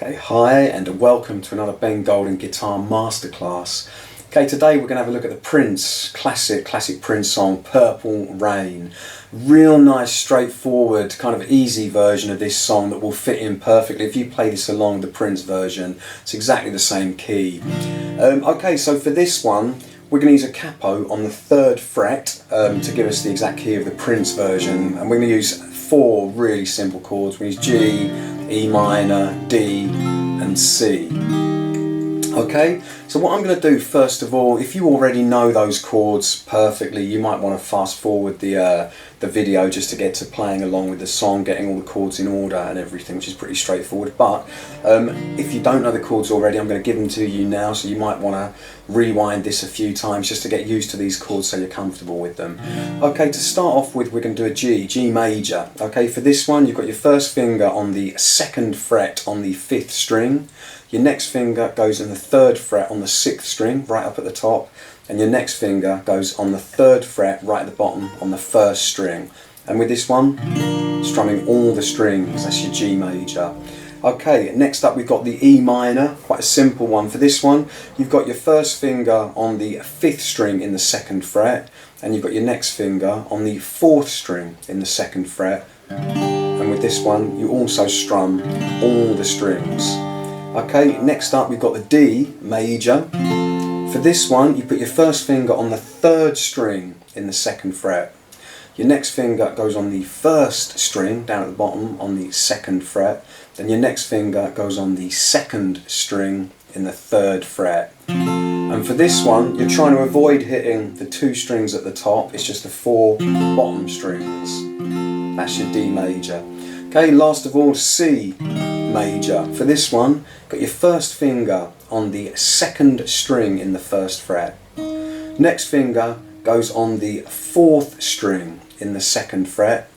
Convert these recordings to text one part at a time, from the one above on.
Okay, hi and welcome to another Ben Golden Guitar Masterclass. Okay, today we're going to have a look at the Prince, classic Prince song, Purple Rain. Real nice, straightforward, kind of easy version of this song that will fit in perfectly. If you play this along with the Prince version, it's exactly the same key. Okay, so for this one, we're going to use a capo on the 3rd fret to give us the exact key of the Prince version. And we're going to use 4 really simple chords. We use G, E minor, D and C. Okay, so what I'm going to do first of all, if you already know those chords perfectly, you might want to fast forward the video just to get to playing along with the song, getting all the chords in order and everything, which is pretty straightforward. But if you don't know the chords already, I'm going to give them to you now, so you might want to rewind this a few times just to get used to these chords so you're comfortable with them. Okay, to start off with, we're going to do a G major. Okay, for this one, you've got your first finger on the 2nd fret on the 5th string. Your next finger goes on the 3rd fret on the 6th string, right up at the top, and your next finger goes on the 3rd fret right at the bottom on the 1st string. And with this one, strumming all the strings, that's your G major. Okay, next up we've got the E minor, quite a simple one. For this one, you've got your first finger on the 5th string in the 2nd fret, and you've got your next finger on the 4th string in the 2nd fret. And with this one, you also strum all the strings. Okay, next up we've got the D major. For this one, you put your first finger on the 3rd string in the 2nd fret. Your next finger goes on the 1st string down at the bottom on the 2nd fret. Then your next finger goes on the 2nd string in the 3rd fret. And for this one, you're trying to avoid hitting the 2 strings at the top. It's just the 4 bottom strings. That's your D major. Okay, last of all, C major. For this one, got your first finger on the 2nd string in the 1st fret. Next finger goes on the 4th string in the 2nd fret,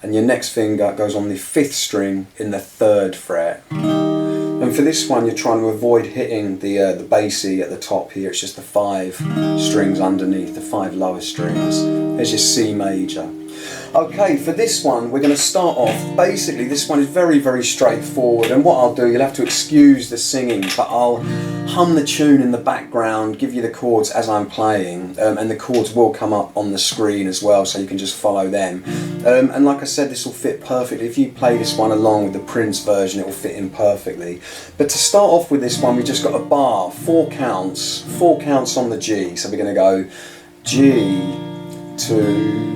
and your next finger goes on the 5th string in the 3rd fret. And for this one, you're trying to avoid hitting the bass E at the top here. It's just the 5 strings underneath, the 5 lower strings. There's your C major. Okay, for this one, we're going to start off, basically this one is very straightforward, and what I'll do, you'll have to excuse the singing, but I'll hum the tune in the background, give you the chords as I'm playing, and the chords will come up on the screen as well, so you can just follow them. And like I said, this will fit perfectly. If you play this one along with the Prince version, it will fit in perfectly. But to start off with this one, we've just got a bar, 4 counts on the G, so we're going to go G, 2,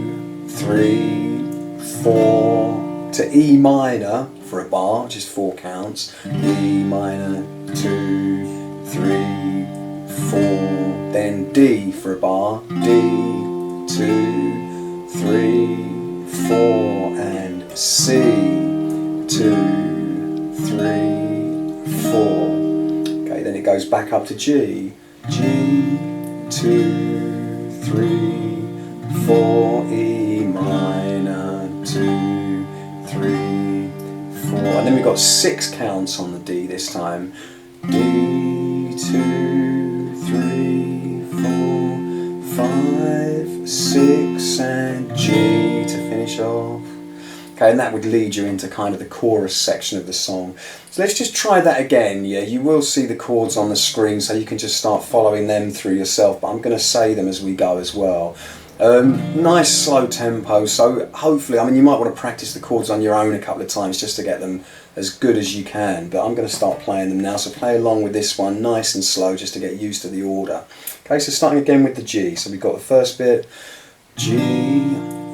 3, 4 to E minor for a bar, just 4 counts. E minor, 2, 3, 4. Then D for a bar. D, 2, 3, 4. And C, 2, 3, 4. Okay, then it goes back up to G. G, 2, 3, 4, E minor, 2, 3, 4, and then we've got 6 counts on the D this time. D, 2, 3, 4, 5, 6, and G to finish off. Okay, and that would lead you into kind of the chorus section of the song. So let's just try that again. Yeah, you will see the chords on the screen, so you can just start following them through yourself, but I'm going to say them as we go as well. Nice slow tempo, so hopefully, I mean, you might want to practice the chords on your own a couple of times just to get them as good as you can, but I'm going to start playing them now, so play along with this one nice and slow just to get used to the order. Okay, so starting again with the G, so we've got the first bit, G,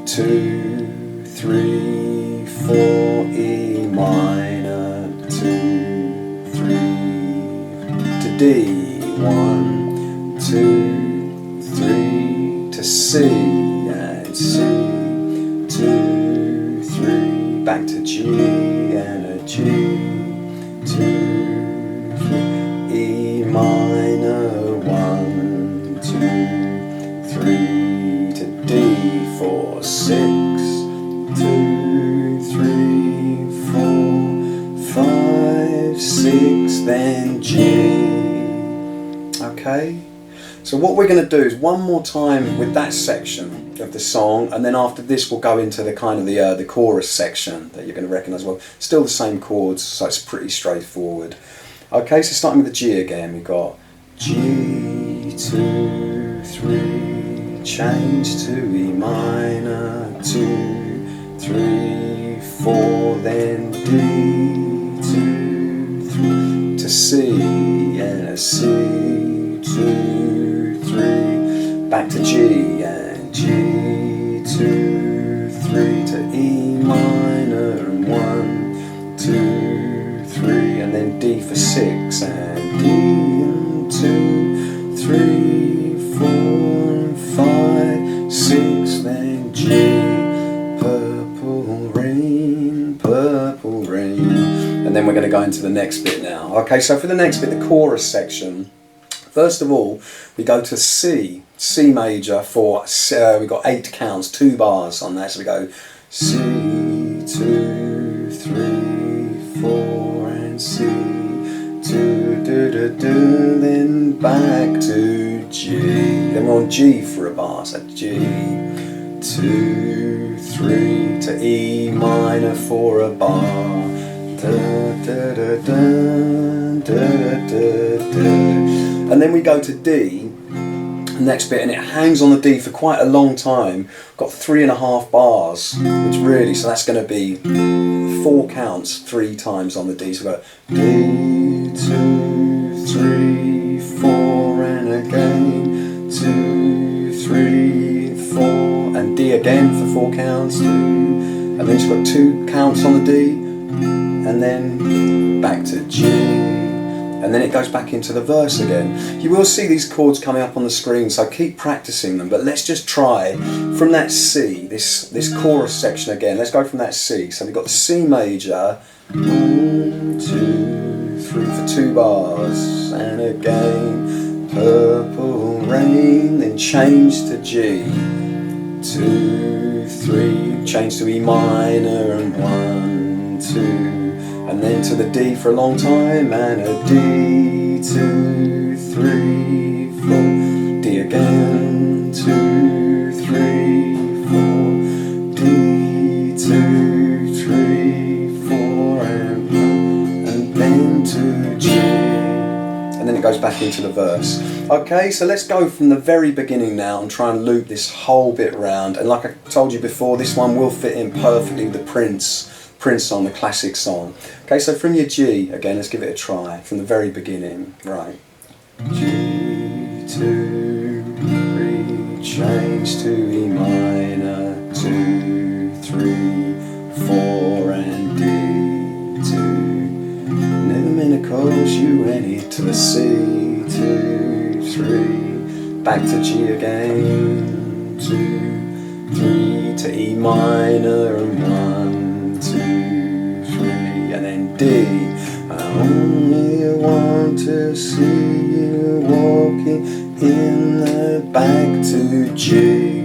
2, 3, 4, E minor, 2, 3, to D, 1, 2, 3, to C, and C, 2, 3, back to G, and a G, 2, 3, E minor, 1, 2, 3, to D, 4, 6, 2, 3, 4, 5, 6, then G. Okay? So what we're going to do is one more time with that section of the song, and then after this we'll go into the kind of the chorus section that you're going to recognise well. Still the same chords, so it's pretty straightforward. Okay, so starting with the G again, we've got G, 2, 3, change to E minor, 2, 3, 4, then D, 2, 3, to C, and a C, 2, 3, back to G, and G, 2, 3, to E minor, and 1, 2, 3, and then D for 6, and D, and 2, 3, 4, and 5, 6, then G, purple rain, purple rain. And then we're going to go into the next bit now. Okay, so for the next bit, the chorus section, first of all, we go to C, C major for, we've got 8 counts, 2 bars on that. So we go C, 2, 3, 4, and C, 2, do, do, do, then back to G. Then we're on G for a bar, so G, 2, 3, to E minor for a bar. Da, da, da, da, da, da, da. And then we go to D, next bit, and it hangs on the D for quite a long time. Got 3.5 bars, which really, so that's going to be 4 counts 3 times on the D. So we've got D, 2, 3, 4, and again 2, 3, 4, and D again for 4 counts, 2, and then she's got 2 counts on the D, and then back to G, and then it goes back into the verse again. You will see these chords coming up on the screen, so keep practicing them, but let's just try from that C, this chorus section again. Let's go from that C. So we've got the C major, 1, 2, 3 for 2 bars, and again purple rain, then change to G, 2, 3, change to E minor, and 1, 2, and then to the D for a long time, and a D, 2, 3, 4, D again, 2, 3, 4, D, 2, 3, 4, and then to G, and then it goes back into the verse. Okay, so let's go from the very beginning now and try and loop this whole bit round. And like I told you before, this one will fit in perfectly with the Prince song, the classic song. Okay, so from your G, again, let's give it a try from the very beginning. Right. G, 2, 3, change to E minor, 2, 3, 4, and D, 2. Never meant to cause you any to the C, 2, 3, back to G again, 2, 3, to E minor, and 1, 2, 3, and then D. I only want to see you walking in the back to G,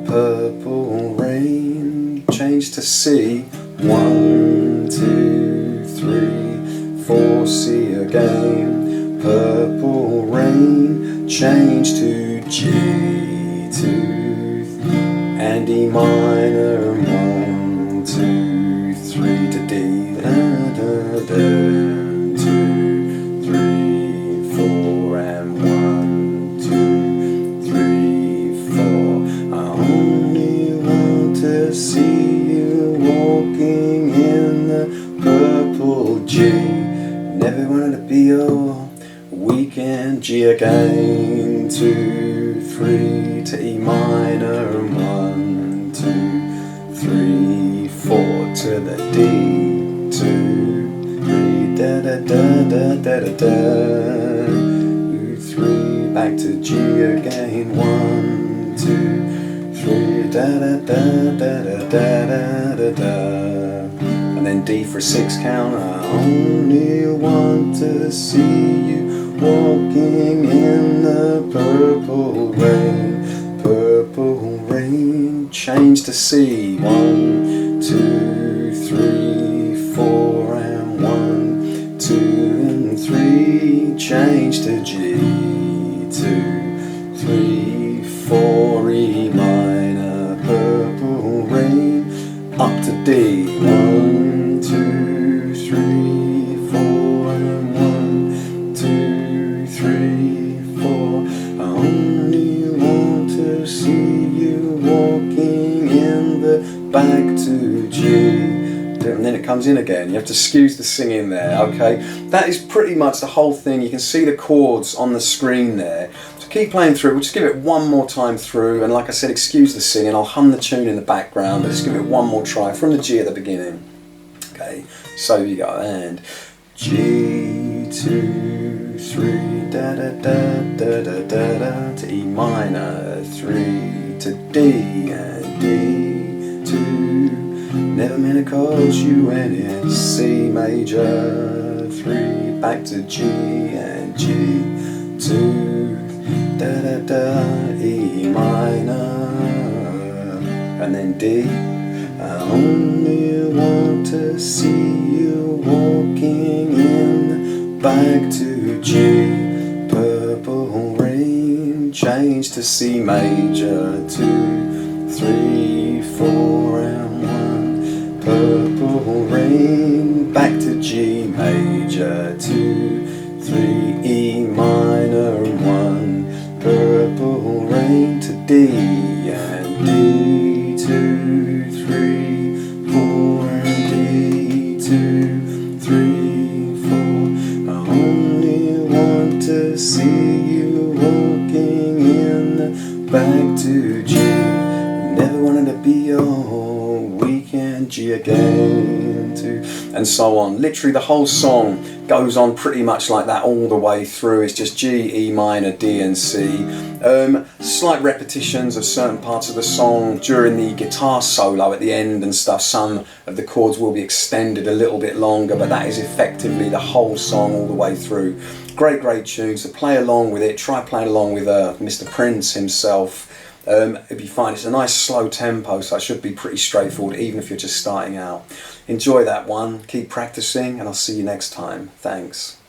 purple rain, change to C, 1, 2, 3, 4, C again, purple rain, change to G, 2, and E minor, 1, 2, 3 to D, da, da, da, 2, 3, 4, and 1, 2, 3, 4. I only want to see you walking in the purple G. Never wanted to be your weekend. G again, 2, 3 to E minor, and 1, 2, 3, 4 to the D, 2, 3, da da da da da da da, 2, 3, back to G again, 1, 2, 3, da da da da da da da da, and then D for 6 count. I only want to see you walking in the purple rain, change to C, 1, 2, 3, 4, and 1, 2, and 3, change to G, 2, 3, 4, E minor, Purple Rain, up to D. 1, 2, 3, 4, and 1, 2, 3, 4. I only want to see you walking in the back to G. And then it comes in again. You have to excuse the singing there, okay? That is pretty much the whole thing. You can see the chords on the screen there. So keep playing through. We'll just give it one more time through. And like I said, excuse the singing. I'll hum the tune in the background. But just give it one more try from the G at the beginning. Okay, so you go. And G, 2, 3, da da da da da da da, to E minor, 3 to D, and D, 2. Never meant to cause you any. C major, 3, back to G, and G, 2, da da da, E minor, and then D. I only want to see you walking in back to G. Purple Rain, change to C major, 2, 3, 4, and 1. Purple Rain, back to G major, 2, 3, E minor, 1. Purple Rain to D, and D, 2, 3, 4, and D, 2, 3, 4. I only want to see you walking in back to G. Never wanted to be your weekend G again, too, and so on. Literally the whole song goes on pretty much like that all the way through. It's just G, E minor, D and C. Slight repetitions of certain parts of the song during the guitar solo at the end and stuff. Some of the chords will be extended a little bit longer, but that is effectively the whole song all the way through. Great, great tune, so play along with it. Try playing along with Mr. Prince himself. It'd be fine. It's a nice slow tempo, so it should be pretty straightforward even if you're just starting out. Enjoy that one, keep practicing, and I'll see you next time. Thanks.